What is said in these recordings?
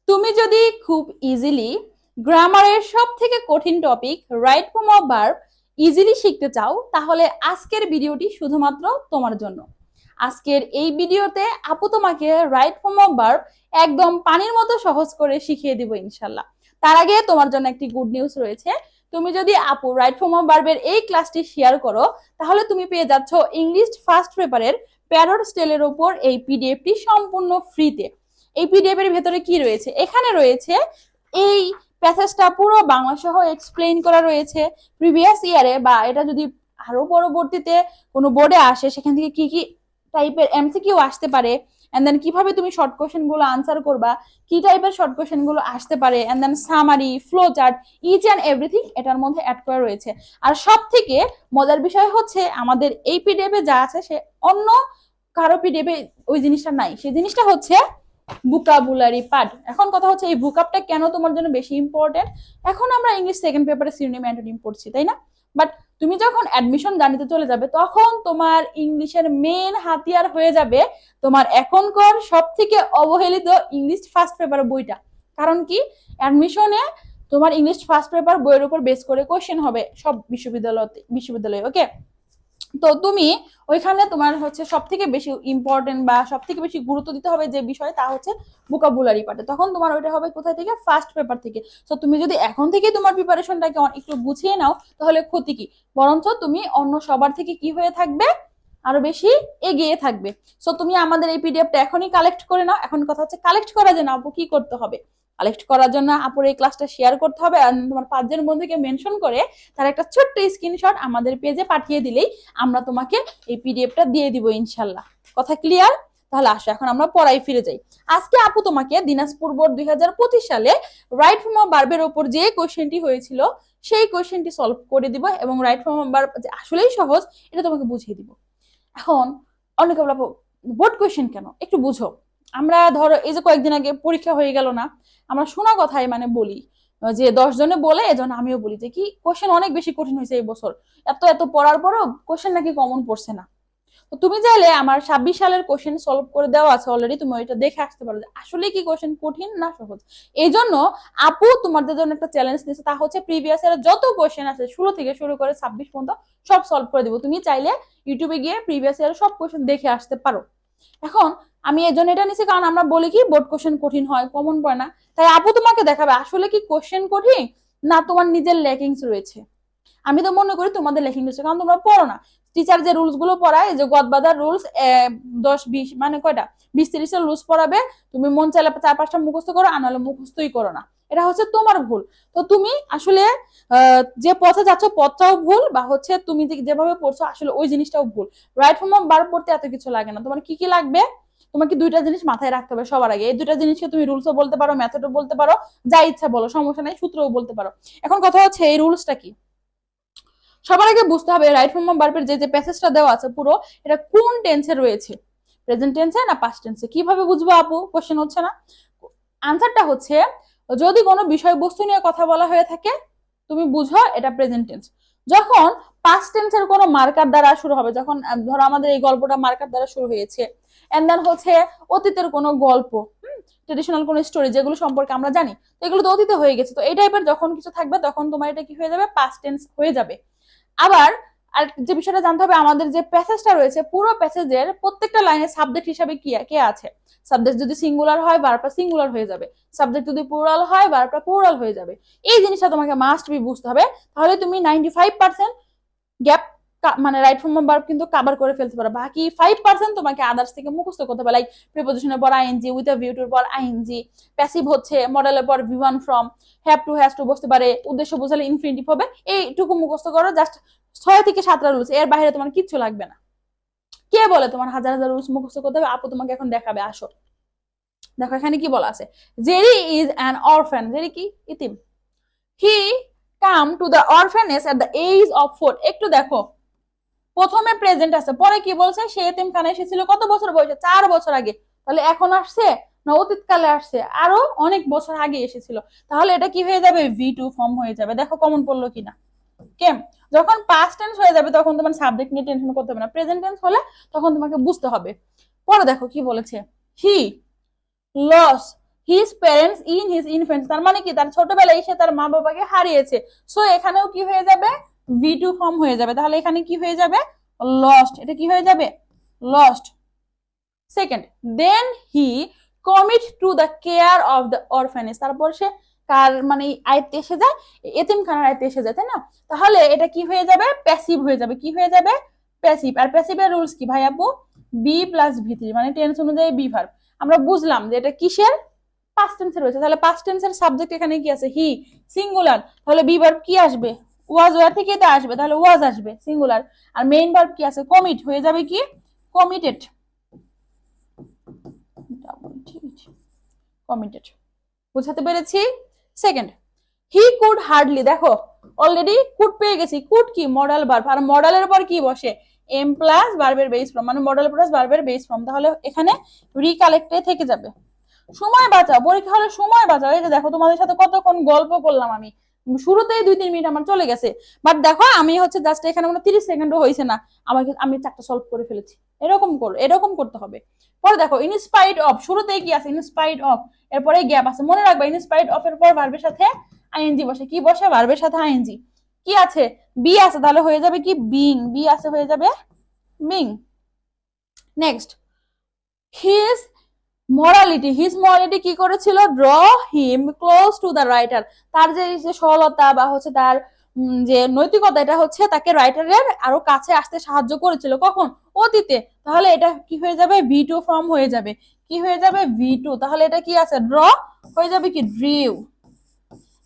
তুমি যদি খুব ইজিলি গ্রামারের সব থেকে কঠিন topic right form of verb easily শিখতে চাও, তাহলে আজকের ভিডিওটি শুধুমাত্র তোমার জন্য। আজকের এই ভিডিওতে আপু তোমাকে রাইট ফর্ম অফ ভার্ব একদম পানির মতো সহজ করে শিখিয়ে দিব ইনশাল্লাহ। তার আগে তোমার জন্য একটি গুড নিউজ রয়েছে। তুমি যদি আপু রাইট ফর্ম অফ ভার্বের এই ক্লাসটি শেয়ার করো, তাহলে তুমি পেয়ে যাচ্ছ ইংলিশ ফার্স্ট পেপারের প্যারট স্টাইলের উপর এই পিডিএফটি সম্পূর্ণ ফ্রিতে। এই পিডিএফ এর ভেতরে কি রয়েছে? এখানে রয়েছে এই প্যাসেজটা পুরো বাংলা সহ এক্সপ্লেইন করা রয়েছে। প্রিভিয়াস ইয়ারে বা এটা যদি আরো পরবর্তীতে কোনো বোর্ডে আসে, সেখান থেকে কি কি টাইপের এমসিকিউ আসতে পারে, এন্ড দেন কিভাবে তুমি শর্ট কোশ্চেন গুলো আনসার করবা, কি টাইপের শর্ট কোশ্চেন গুলো আসতে পারে, and then summary, flow chart, each and everything এটার মধ্যে অ্যাড করা রয়েছে। আর সব থেকে মজার বিষয় হচ্ছে আমাদের এই পিডিএফ এ যা আছে সে অন্য কারো পিডিএফ এ ওই জিনিসটা নাই। সেই জিনিসটা হচ্ছে ভোকাবুলারি পার্ট। এখন কথা হচ্ছে এই ভোকাবটা কেন তোমার জন্য বেশি ইম্পর্টেন্ট। এখন আমরা ইংলিশ সেকেন্ড পেপারে সিনোনিম অ্যান্টোনিম পড়ছি, তাই না? বাট তুমি যখন অ্যাডমিশন জার্নিতে চলে যাবে, তখন তোমার ইংলিশের মেন হাতিয়ার হয়ে যাবে তোমার এখনকার সব থেকে অবহেলিত ইংলিশ ফার্স্ট পেপার বইটা। কারণ কি, অ্যাডমিশনে তোমার ইংলিশ ফার্স্ট পেপার বইয়ের উপর বেস করে কোশ্চেন হবে সব বিশ্ববিদ্যালয়ে। ওকে, তো তুমি ওইখানে তোমার হচ্ছে সব থেকে বেশি ইম্পর্টেন্ট বা সব থেকে বেশি গুরুত্ব দিতে হবে যে বিষয়, তা হচ্ছে ভোকাবুলারি পার্টে। তখন তোমার ওইটা হবে কোথায় থেকে? ফার্স্ট পেপার থেকে। তো তুমি যদি এখন থেকে তোমার প্রিপারেশনটাকে একটু গুছিয়ে নাও, তাহলে ক্ষতি কি? বরঞ্চ তুমি অন্য সবার থেকে কি হয়ে থাকবে? আরো বেশি এগিয়ে থাকবে। সো তুমি আমাদের এই পিডিএফটা এখনই কালেক্ট করে নাও। এখন কথা হচ্ছে কালেক্ট করা যে না আপু কি করতে হবে। কালেক্ট করার জন্য আপুর এই ক্লাসটা শেয়ার করতে হবে, আর তোমার 5 জন বন্ধুকে মেনশন করে তার একটা ছোট্ট স্ক্রিনশট আমাদের পেজে পাঠিয়ে দিলেই আমরা তোমাকে এই পিডিএফটা দিয়ে দিব ইনশাল্লাহ। কথা ক্লিয়ার? তাহলে আসো এখন আমরা পড়াই ফিরে যাই। আজকে আপু তোমাকে দিনাজপুর বোর্ড 2025 সালে রাইট ফর্ম অফ ভার্বের উপর যে কোশ্চেনটি হয়েছিল সেই কোশ্চেনটি সলভ করে দিব, এবং রাইট ফর্ম অফ ভার্ব যে আসলেই সহজ এটা তোমাকে বুঝিয়ে দিব। এখন অনেকে বলা বোর্ড কোশ্চেন কেন, একটু বুঝো। আমরা ধরো এই যে কয়েকদিন আগে পরীক্ষা হয়ে গেল না, আমরা শোনা কথাই মানে বলি যে 10 জনে বলে, এজন্য আমিও বলি যে কি কোশ্চেন অনেক বেশি কঠিন হয়েছে এই বছর, এত এত পড়ার পরও কোশ্চেন নাকি কমন পড়ছে না। তো তুমি চাইলে আমার 26 সালের কোশ্চেন সলভ করে দেওয়া আছে অলরেডি, তুমি ওইটা দেখে আসতে পারো যে আসলে কি কোশ্চেন কঠিন না সহজ। এই জন্য আপু তোমাদের জন্য একটা চ্যালেঞ্জ দিচ্ছে, তা হচ্ছে প্রিভিয়াস ইয়ারের যত কোশ্চেন আছে শুরু থেকে শুরু করে 26 পর্যন্ত সব সলভ করে দিব। তুমি চাইলে ইউটিউবে গিয়ে প্রিভিয়াস ইয়ারের সব কোশ্চেন দেখে আসতে পারো। এখন আমি এই জন্য এটা নিছি কারণ আমরা বলি কি বোর্ড কোশ্চেন কঠিন হয়, কমন পড়ে না। তাই আপু তোমাকে দেখাবে আসলে কি কোশ্চেন কঠিন না তোমার নিজের ল্যাকিংস রয়েছে। আমি তো মনে করি তোমাদের লেখিং রয়েছে, কারণ তোমরা পড়ো না। টিচার যে রুলস গুলো পড়ায়, যে গদবাদার রুলস 10-20 মানে কয়টা 20-30 রুলস পড়াবে, তুমি মন চাইলে 4-5টা মুখস্থ করো, আর নাহলে মুখস্থই করো না। এটা হচ্ছে তোমার ভুল। তো তুমি আসলে যে পথে যাচ্ছ পথটাও ভুল, বা হচ্ছে তুমি যেভাবে পড়ছো আসলে ওই জিনিসটাও ভুল। রাইট ফর্ম অফ ভার্ব পড়তে এত কিছু লাগে না। তোমার কি কি লাগবে? তোমাকে দুইটা জিনিস মাথায় রাখতে হবে সবার আগে। এই দুইটা জিনিসকে তুমি রুলসও বলতে পারো, মেথডও বলতে পারো, যা ইচ্ছা বলো, সমস্যা নাই, সূত্রও বলতে পারো। এখন কথা হচ্ছে এই রুলসটা কি। সবার আগে বুঝতে হবে রাইট ফর্ম অফ ভার্বের যে প্যাসেজটা দেওয়া আছে পুরো, এটা কোন টেন্সে রয়েছে, প্রেজেন্ট টেন্সে না পাস্ট টেন্সে। কিভাবে বুঝবো আপু, কোশ্চেন হচ্ছে না? আনসারটা হচ্ছে, যদি কোনো বিষয়বস্তু নিয়ে কথা বলা হয়ে থাকে তুমি বুঝো এটা প্রেজেন্ট টেন্স। যখন পাস্ট টেন্সের কোনো মার্কার দ্বারা শুরু হবে, যখন ধরো আমাদের এই গল্পটা মার্কার দ্বারা শুরু হয়েছে, এন্ড দেন হচ্ছে অতীতের কোনো গল্প, ট্রেডিশনাল কোনো স্টোরি যেগুলো সম্পর্কে আমরা জানি, তো এগুলো তো অতীতে হয়ে গেছে। তো এই টাইপের যখন কিছু থাকবে তখন তোমার এটা কি হয়ে যাবে? পাস্ট টেন্স হয়ে যাবে। আবার আর যে বিষয়টা জানতে হবে, আমাদের যে প্যাসেজটা রয়েছে পুরো প্যাসেজের প্রত্যেকটা লাইনে সাবজেক্ট হিসাবে কি কে আছে। সাবজেক্ট যদি সিঙ্গুলার হয় ভার্বটা সিঙ্গুলার হয়ে যাবে, সাবজেক্ট যদি প্লুরাল হয় ভার্বটা প্লুরাল হয়ে যাবে। এই জিনিসটা তোমাকে মাস্ট বি বুঝতে হবে, তাহলে তুমি 95% গ্যাপ মানে রাইট ফর্ম অফ ভার্ব কিন্তু কভার করে ফেলতে পারো। বাকি 5% তোমাকে আদার্স থেকে মুখস্থ করতে হবে, লাইক প্রিপোজিশনের পর আইএনজি, উইথ আ ভিউ টুর পর আইএনজি, প্যাসিভ হচ্ছে মডেলের পর V one from, have to has to বসতে পারে, উদ্দেশ্য বোঝালে ইনফিনিটিভ হবে। এইটুকু মুখস্থ করো, জাস্ট 6 থেকে 7টা রুলস, এর বাইরে তোমার কিচ্ছু লাগবে না। কে বলে তোমার হাজার হাজার রুলস মুখস্থ করতে হবে? আপু তোমাকে এখন দেখাবে, আসো। দেখো এখানে কি বলা আছে, Jerry is an orphan. Jerry কি? ইতিম। He came to the orphanage at the age of 4। একটু দেখো, প্রথমে প্রেজেন্ট আছে, পরে কি বলছে? সে এতিমখানে এসেছিল কত বছর বয়সে? 4 বছর আগে। তাহলে এখন আসছে না অতীতকালে আসছে? আরো অনেক বছর আগে এসেছিল। তাহলে এটা কি হয়ে যাবে? V2 ফর্ম হয়ে যাবে। দেখো কমন পড়লো কিনা। কেম যখন পাস্ট টেন্স হয়ে যাবে তখন তোমার সাবজেক্ট নিয়ে টেনশন করতে হবে না, প্রেজেন্ট টেন্স হলে তখন তোমাকে বুঝতে হবে। পরে দেখো কি বলেছে, he lost his parents in his infancy, তার মানে কি তার ছোটবেলায় সে তার মা বাবাকে হারিয়েছে। সো এখানেও কি হয়ে যাবে, V2 ফর্ম হয়ে যাবে। তাহলে এখানে কি হয়ে যাবে, লস্ট। এটা কি হয়ে যাবে, lost. Second, then he commit to the care of the orphanage, তারপর সে কার মানে আয়ত্তে এসে যায়, এতিমখানার আয়ত্তে এসে যায়, তাই না? তাহলে এটা কি হয়ে যাবে, প্যাসিভ হয়ে যাবে। কি হয়ে যাবে, প্যাসিভ। আর প্যাসিভের রুলস কি ভাই আপু, বি প্লাস V3, মানে টেন্স অনুযায়ী বি ভার্ব। আমরা বুঝলাম যে এটা কিসের, পাস্ট টেন্সে রয়েছে। তাহলে পাস্ট টেন্সের সাবজেক্ট এখানে কি আছে, হি, সিঙ্গুলার। তাহলে বি ভার্ব কি আসবে, ওয়াজ, ওয়ার থেকে এটা আসবে, তাহলে ওয়াজ আসবে সিঙ্গুলার। আর মেইন ভার্ব কি আছে, কমিট, হয়ে যাবে কি, কমিটেড, কমিটেড। বুঝাতে পেরেছি? সেকেন্ড, হি কুড হার্ডলি, দেখো অলরেডি কুড পেয়ে গেছি। কুড কি, মডাল ভার্ব, আর মডালের পর কি বসে, এম প্লাস ভার্বের বেস ফর্ম, মানে মডাল প্লাস ভার্বের বেস ফর্ম। তাহলে এখানে রিকালেক্টে থেকে যাবে। সময় বাঁচাও, পরীক্ষা হলে সময় বাঁচাও। এই যে দেখো তোমাদের সাথে কতক্ষণ গল্প করলাম আমি, শুরুতেই 2-3 মিনিট আমার চলে গেছে, বাট দেখো আমি হচ্ছে জাস্ট এখানে 30 সেকেন্ডও হয়েছে না, আমি চারটা সলভ করে ফেলেছি। এরকম করো, এরকম করতে হবে। পরে দেখো ইনস্পাইট অফ, শুরুতেই কি আছে, ইনস্পাইট অফ, এরপরে গ্যাপ আছে, মনে রাখবা ইনস্পাইট অফ এর পর ভার্বের সাথে আইএনজি বসে। কি বসে, ভার্বের সাথে আইএনজি। কি আছে, বি আছে, তাহলে হয়ে যাবে কি, বিং, বি আছে, হয়ে যাবে being. Next, his morality, his morality কি করেছিল, draw him close to the writer, তার যে সরলতা বা হচ্ছে তার যে নৈতিকতা, এটা হচ্ছে তাকে রাইটারের আরো কাছে আসতে সাহায্য করেছিল। কখন, অতীতে। তাহলে এটা কি হয়ে যাবে, V2 ফর্ম হয়ে যাবে। কি হয়ে যাবে, V2। তাহলে এটা কি আছে, ড্র, হয়ে যাবে কি, ড্রিউ।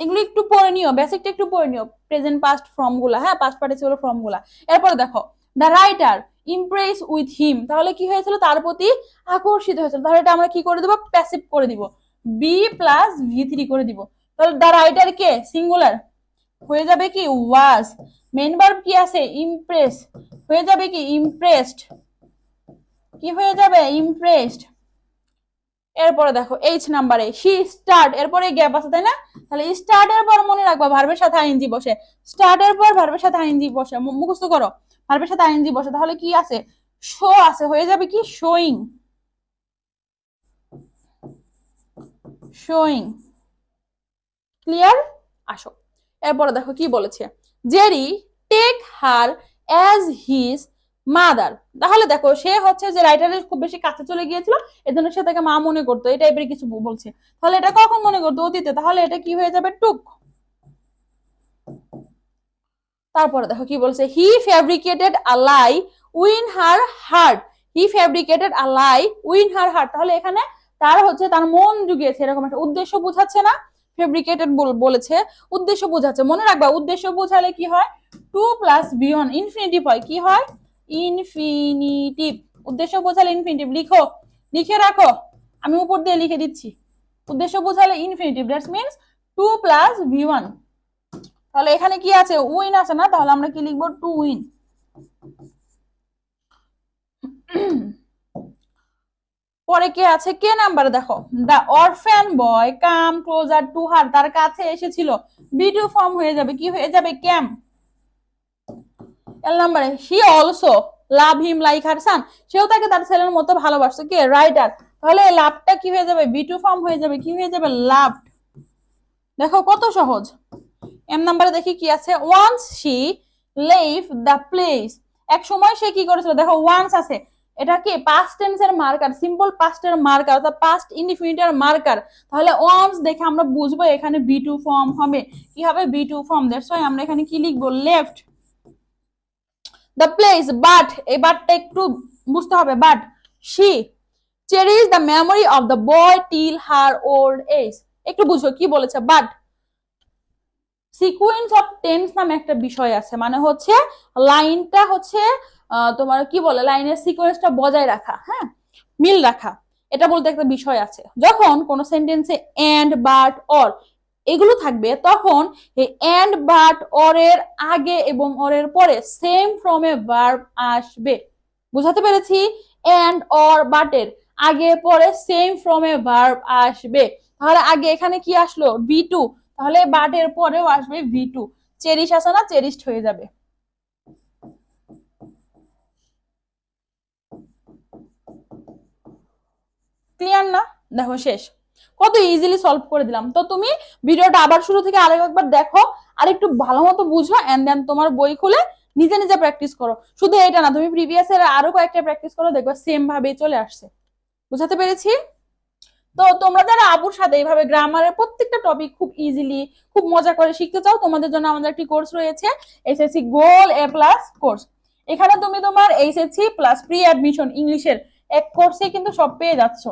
এগুলো একটু পড়ে নিও, বেসিকটা একটু পড়ে নিও, প্রেজেন্ট পাস্ট ফর্ম গুলা, হ্যাঁ, পাস্ট পার্টিসিপল ফর্ম গুলা। এরপরে দেখো, the writer Impress with him, তাহলে কি হয়েছিল, তার প্রতি আকর্ষিত হয়েছিল। তাহলে এটা আমরা কি করে দিব, প্যাসিভ করে দিব, বি প্লাস V3 করে দিব। তাহলে দ্য রাইটার কে, সিঙ্গুলার, হয়ে যাবে কি, ওয়াজ। মেইন ভার্ব কি আছে, ইমপ্রেস, হয়ে যাবে কি, ইমপ্রেসড। কি হয়ে যাবে, ইমপ্রেসড। এরপরে দেখো এইচ নাম্বারে, শি স্টার্ট, এরপরে গ্যাপ আছে, তাই না? তাহলে স্টার্ট এর পর মনে রাখবা ভার্বের সাথে আইএনজি বসে। স্টার্ট এর পর ভার্বের সাথে আইএনজি বসে, মুখস্থ করো, ভার্বের সাথে আইএনজি বসে। তাহলে কি আছে, শো আছে, হয়ে যাবে কি, শোয়িং, শোয়িং। ক্লিয়ার? আসো এরপরে দেখো কি বলেছে, Jerry take her as his mother. তাহলে দেখো সে হচ্ছে যে রাইটারের খুব বেশি কাছে চলে গিয়েছিল, এজন্য সে তাকে মা মনে করতো, এই টাইপের কিছু বলছে। তাহলে এটা কখন মনে করতো, অতীতে। তাহলে এটা কি হয়ে যাবে, টুক। তারপরে দেখো কি বলছে, হি ফ্যাব্রিকেটেড আ লাই উইন হার হার্ট, হি ফ্যাব্রিকেটেড আ লাই উইন হার হার্ট। তাহলে এখানে তার হচ্ছে তার মন জুগিয়েছে, এরকম একটা উদ্দেশ্য বোঝাচ্ছে না, ফেব্রিকেটেড বলেছে, উদ্দেশ্য বোঝাচ্ছে। মনে রাখবা উদ্দেশ্য বোঝালে কি হয়, 2 প্লাস V1 ইনফিনিটিভ হয়। কি হয়, ইনফিনিটিভ। উদ্দেশ্য বোঝালে ইনফিনিটিভ। লিখো, লিখে রাখো, আমি উপর দিয়ে লিখে দিচ্ছি। উদ্দেশ্য বোঝালে infinitive, that's means 2 plus V1। তাহলে এখানে কি আছে, উইন আছে না, তাহলে আমরা কি লিখবো, টু উইন। পরে কে আছে, কে নাম্বার দেখো, the orphan boy come closer to her, তার কাছে এসেছিল, B2 ফর্ম হয়ে যাবে। কি হয়ে যাবে, ক্যাম। এল নাম্বারে, he also love him like her সান, সেও তাকে তার ছেলের মতো ভালোবাসতো, কে, রাইটার। তাহলে লাভটা কি হয়ে যাবে, B2 ফর্ম হয়ে যাবে। কি হয়ে যাবে, লাভ। দেখো কত সহজ। এম নাম্বারে দেখি কি আছে, once she leave the place, এক সময় সে কি করেছিল, দেখো ওয়ান্স আছে, এটা কি পাস্ট টেন্সের মার্কার, সিম্পল পাস্টের মার্কার, অর্থাৎ পাস্ট ইনডিফিনিটের মার্কার। তাহলে ওয়ান্স দেখে আমরা বুঝবো এখানে B2 ফর্ম হবে। কি হবে, B2 ফর্ম। দ্যাটস ওয়াই আমরা এখানে কি লিখবো, লেফট দ্য প্লেস। বাট, এই বাটটা একটু বুঝতে হবে, but she cherish the memory of the boy till her old age. একটু বুঝো কি বলেছে, বাট সিকুয়েন্স অফ টেন্স নামে একটা বিষয় আছে, মানে হচ্ছে লাইনটা হচ্ছে তোমার কি বলে, লাইনের সিকোয়েন্সটা বজায় রাখা, হ্যাঁ, মিল রাখা, এটা বলতে একটা বিষয় আছে। যখন কোন সেন্টেন্সে এন্ড, বাট, অর এগুলো থাকবে, তখন এই এন্ড, বাট, অর এর আগে এবং অর এর পরে সেম ফর্মে ভার্ব আসবে। বুঝাতে পেরেছি? এন্ড, অর, বাট এর আগে পরে সেম ফর্মে ভার্ব আসবে। তাহলে আগে এখানে কি আসলো, B2, তাহলে বাট এর পরেও আসবে V2। চেরিশ আছে না, চেরিশড হয়ে যাবে। ক্লিয়ার না? দেখো শেষ। কত ইজিলি সলভ করে দিলাম। তো তুমি ভিডিওটা আবার শুরু থেকে আরেকবার দেখো, আর একটু ভালো মতো বুঝো, এন্ড দেন তোমার বই খুলে নিজে নিজে প্র্যাকটিস করো। শুধু এটা না, তুমি প্রিভিয়াস এর আরো কয়েকটা প্র্যাকটিস করো, দেখবে সেম ভাবেই চলে আসছে। বুঝাতে পেরেছি? তো তোমরা যারা আপুর সাথে এইভাবে গ্রামারের প্রত্যেকটা টপিক খুব ইজিলি, খুব মজা করে শিখতে চাও, তোমাদের জন্য আমাদের একটি কোর্স রয়েছে, এসএসসি গোল এ প্লাস কোর্স। এখানে তুমি তোমার এইচএসসি প্লাস প্রি অ্যাডমিশন ইংলিশের এক কোর্সে কিন্তু সব পেয়ে যাচ্ছ।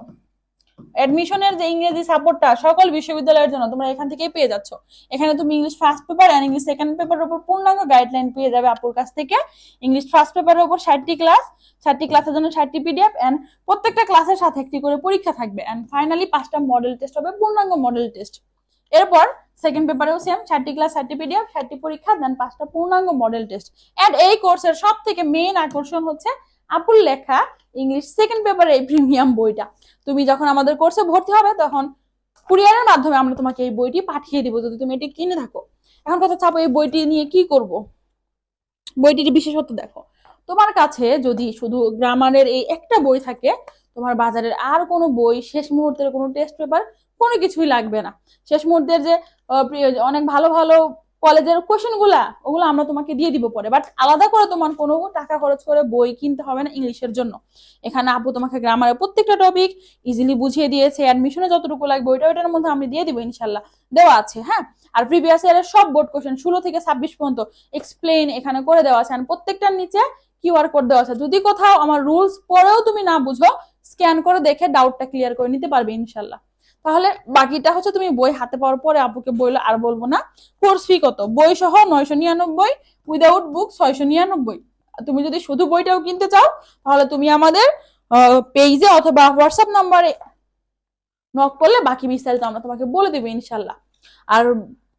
অ্যাডমিশনের যে ইংরেজি সাপোর্টটা সকল বিশ্ববিদ্যালয়ের জন্য তোমরা এখান থেকেই পেয়ে যাচ্ছ। এখানে তুমি English first paper and English second পেপারের উপর পূর্ণাঙ্গ গাইডলাইন পেয়ে যাবে আপুর কাছ থেকে। ইংলিশ ফার্স্ট পেপারের উপর 60টি ক্লাস, 60টি ক্লাসের জন্য 60টি পিডিএফ, এন্ড প্রত্যেকটা ক্লাসের সাথে একটি করে পরীক্ষা থাকবে, এন্ড ফাইনালি 5টা মডেল টেস্ট হবে, পূর্ণাঙ্গ মডেল টেস্ট। এরপর সেকেন্ড পেপারেও সেম 60টি ক্লাস, 60টি পিডিএফ, 60টি পরীক্ষা, দেন 5টা পূর্ণাঙ্গ মডেল টেস্ট। এন্ড এই কোর্সের সব থেকে মেইন আকর্ষণ হচ্ছে আপুর লেখা ইংলিশ সেকেন্ড পেপারের এই প্রিমিয়াম বইটা। তুমি যখন আমাদের কোর্সে ভর্তি হবে তখন কুরিয়ারের মাধ্যমে আমরা তোমাকে এই বইটি পাঠিয়ে দিব, যদি তুমি এটি কিনে থাকো। এখন কথা চাপো, এই বইটি নিয়ে কি করব? বইটির বিশেষত্ব দেখো, তোমার কাছে যদি শুধু গ্রামারের এই একটা বই থাকে, তোমার বাজারের আর কোনো বই, শেষ মুহূর্তের কোনো টেস্ট পেপার, কোনো কিছুই লাগবে না। শেষ মুহূর্তের যে অনেক ভালো ভালো কলেজের কোশ্চেন গুলা, ওগুলো আমরা তোমাকে দিয়ে দিব পরে, বাট আলাদা করে তোমার কোনো টাকা খরচ করে বই কিনতে হবে না ইংলিশের জন্য। এখানে আপু তোমাকে গ্রামারের প্রত্যেকটা টপিক ইজিলি বুঝিয়ে দিয়েছে, অ্যাডমিশনে যতটুকু লাগবে ওইটার মধ্যে আমি দিয়ে দিব ইনশাল্লাহ, দেওয়া আছে। হ্যাঁ, আর প্রিভিয়াস ইয়ারের সব বোর্ড কোশ্চেন 16 থেকে 26 পর্যন্ত এক্সপ্লেইন এখানে করে দেওয়া আছে, আর প্রত্যেকটার নিচে কিউআর কোড দেওয়া আছে। যদি কোথাও আমার রুলস পরেও তুমি না বুঝো, স্ক্যান করে দেখে ডাউটটা ক্লিয়ার করে নিতে পারবে ইনশাল্লাহ। তাহলে বাকিটা হচ্ছে তুমি বই হাতে পাওয়ার পরে আপুকে বইলে আর বলবো না। কোর্স ফি কত? বই সহ 999, উইদাউট বুক 699। তুমি যদি শুধু বইটাও কিনতে চাও তাহলে তুমি আমাদের পেজে অথবা হোয়াটসঅ্যাপ নাম্বারে নক করলে বাকি বিস্তারিত আমরা তোমাকে বলে দেবো ইনশাল্লাহ। আর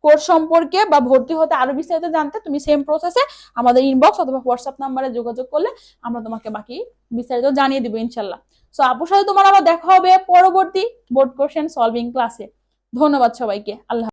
কোর্স সম্পর্কে বা ভর্তি হতে আরো বিস্তারিত জানতে তুমি সেম প্রসেসে আমাদের ইনবক্স অথবা হোয়াটসঅ্যাপ নাম্বারে যোগাযোগ করলে আমরা তোমাকে বাকি বিস্তারিত জানিয়ে দিব ইনশাল্লাহ। সো আপুর সাথে তোমার আবার দেখা হবে পরবর্তী বোর্ড কোশ্চেন সলভিং ক্লাসে। ধন্যবাদ সবাইকে। আল্লাহ।